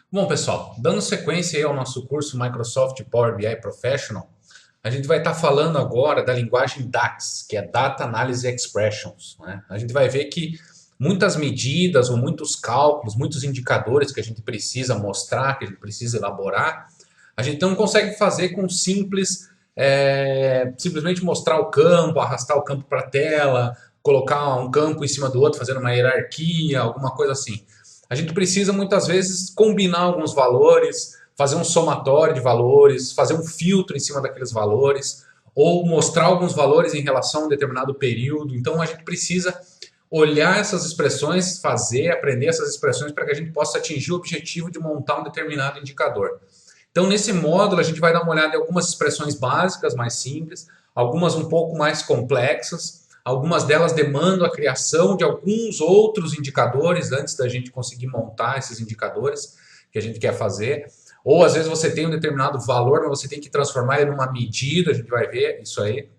Bom, pessoal, dando sequência aí ao nosso curso Microsoft Power BI Professional, a gente vai estar falando agora da linguagem DAX, que é Data Analysis Expressions, né? A gente vai ver que muitas medidas ou muitos cálculos, muitos indicadores que a gente precisa mostrar, que a gente precisa elaborar, a gente não consegue fazer com simplesmente mostrar o campo, arrastar o campo para a tela, colocar um campo em cima do outro, fazendo uma hierarquia, alguma coisa assim. A gente precisa muitas vezes combinar alguns valores, fazer um somatório de valores, fazer um filtro em cima daqueles valores, ou mostrar alguns valores em relação a um determinado período. Então a gente precisa olhar essas expressões, aprender essas expressões para que a gente possa atingir o objetivo de montar um determinado indicador. Então, nesse módulo, a gente vai dar uma olhada em algumas expressões básicas, mais simples, algumas um pouco mais complexas, algumas delas demandam a criação de alguns outros indicadores antes da gente conseguir montar esses indicadores que a gente quer fazer. Ou às vezes você tem um determinado valor, mas você tem que transformar ele numa medida, a gente vai ver isso aí.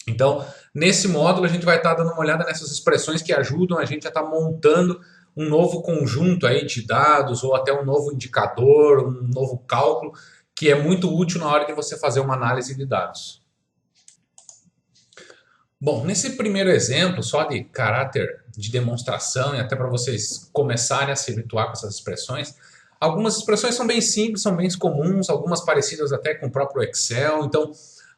Então, nesse módulo, a gente vai estar dando uma olhada nessas expressões que ajudam a gente a estar montando um novo conjunto aí de dados ou até um novo indicador, um novo cálculo, que é muito útil na hora de você fazer uma análise de dados. Bom, nesse primeiro exemplo, só de caráter de demonstração e até para vocês começarem a se habituar com essas expressões, algumas expressões são bem simples, são bem comuns, algumas parecidas até com o próprio Excel, então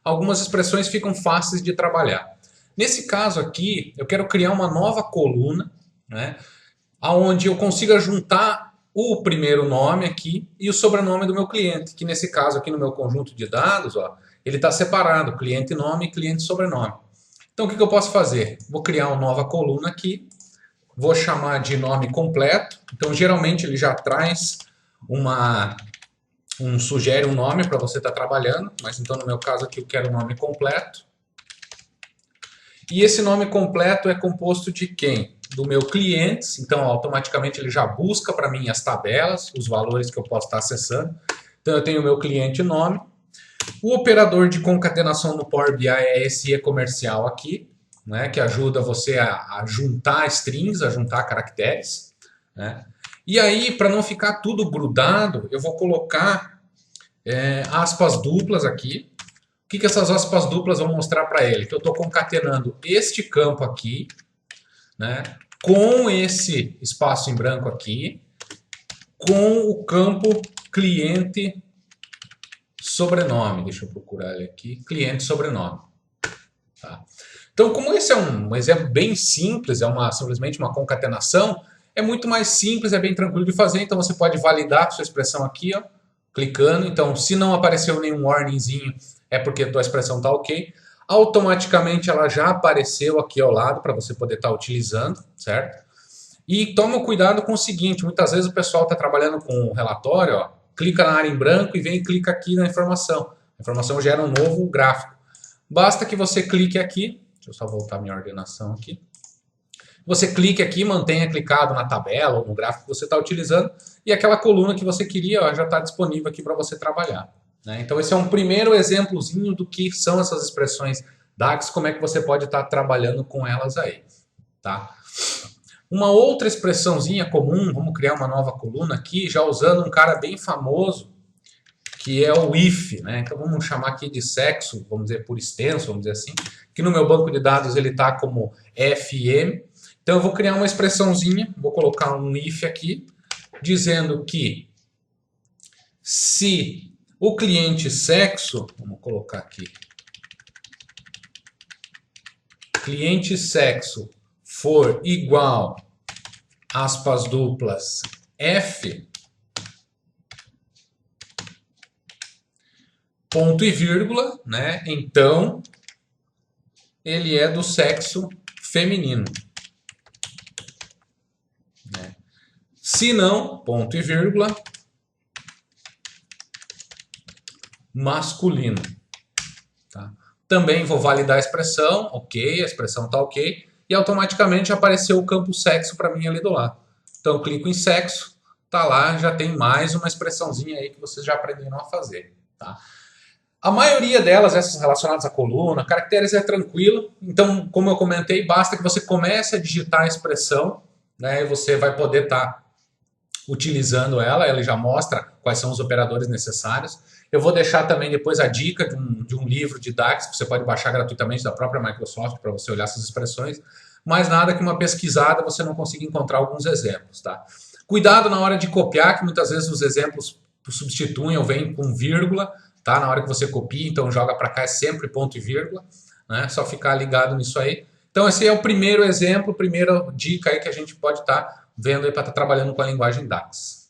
algumas expressões ficam fáceis de trabalhar. Nesse caso aqui, eu quero criar uma nova coluna, né, onde eu consiga juntar o primeiro nome aqui e o sobrenome do meu cliente, que nesse caso aqui no meu conjunto de dados, ó, ele está separado, cliente nome e cliente sobrenome. Então o que eu posso fazer? Vou criar uma nova coluna aqui, vou chamar de nome completo, então geralmente ele já traz sugere um nome para você estar trabalhando, mas então no meu caso aqui eu quero o nome completo. E esse nome completo é composto de quem? Do meu cliente, então automaticamente ele já busca para mim as tabelas, os valores que eu posso estar acessando. Então eu tenho o meu cliente nome. O operador de concatenação no Power BI é esse e-comercial aqui, né, que ajuda você a juntar strings, a juntar caracteres, né? E aí, para não ficar tudo grudado, eu vou colocar aspas duplas aqui. O que essas aspas duplas vão mostrar para ele? Que eu estou concatenando este campo aqui, né, com esse espaço em branco aqui, com o campo cliente sobrenome. Deixa eu procurar ele aqui. Cliente sobrenome. Tá? Então, como esse é um exemplo bem simples, simplesmente uma concatenação, é muito mais simples, é bem tranquilo de fazer. Então, você pode validar a sua expressão aqui, ó, clicando. Então, se não apareceu nenhum warningzinho, é porque a tua expressão está ok. Automaticamente, ela já apareceu aqui ao lado para você poder estar utilizando, certo? E toma cuidado com o seguinte, muitas vezes o pessoal está trabalhando com um relatório, ó, clica na área em branco e vem e clica aqui na informação. A informação gera um novo gráfico. Basta que você clique aqui, deixa eu só voltar minha ordenação aqui. Você clique aqui, mantenha clicado na tabela ou no gráfico que você está utilizando e aquela coluna que você queria ó, já está disponível aqui para você trabalhar. Né? Então esse é um primeiro exemplozinho do que são essas expressões DAX, como é que você pode estar trabalhando com elas aí. Tá? Uma outra expressãozinha comum, vamos criar uma nova coluna aqui, já usando um cara bem famoso, que é o if, né? Então vamos chamar aqui de sexo, vamos dizer por extenso, vamos dizer assim, que no meu banco de dados ele está como fm. Então eu vou criar uma expressãozinha, vou colocar um if aqui, dizendo que se o cliente sexo, vamos colocar aqui, cliente sexo for igual, aspas duplas, f, ponto e vírgula, né? Então, ele é do sexo feminino. Né? Se não, ponto e vírgula, masculino. Tá? Também vou validar a expressão, ok, a expressão está ok, e automaticamente apareceu o campo sexo para mim ali do lado. Então, eu clico em sexo, tá lá, já tem mais uma expressãozinha aí que vocês já aprenderam a fazer. Tá? A maioria delas, essas relacionadas à coluna, caracteres é tranquilo. Então, como eu comentei, basta que você comece a digitar a expressão, né, e você vai poder estar utilizando ela, ele já mostra quais são os operadores necessários. Eu vou deixar também depois a dica de um livro de DAX, que você pode baixar gratuitamente da própria Microsoft para você olhar essas expressões, mas nada que uma pesquisada você não consiga encontrar alguns exemplos. Tá? Cuidado na hora de copiar, que muitas vezes os exemplos substituem ou vêm com vírgula, tá? Na hora que você copia, então joga para cá é sempre ponto e vírgula, né? Só ficar ligado nisso aí. Então esse é o primeiro exemplo, primeira dica aí que a gente pode estar vendo aí para estar trabalhando com a linguagem DAX.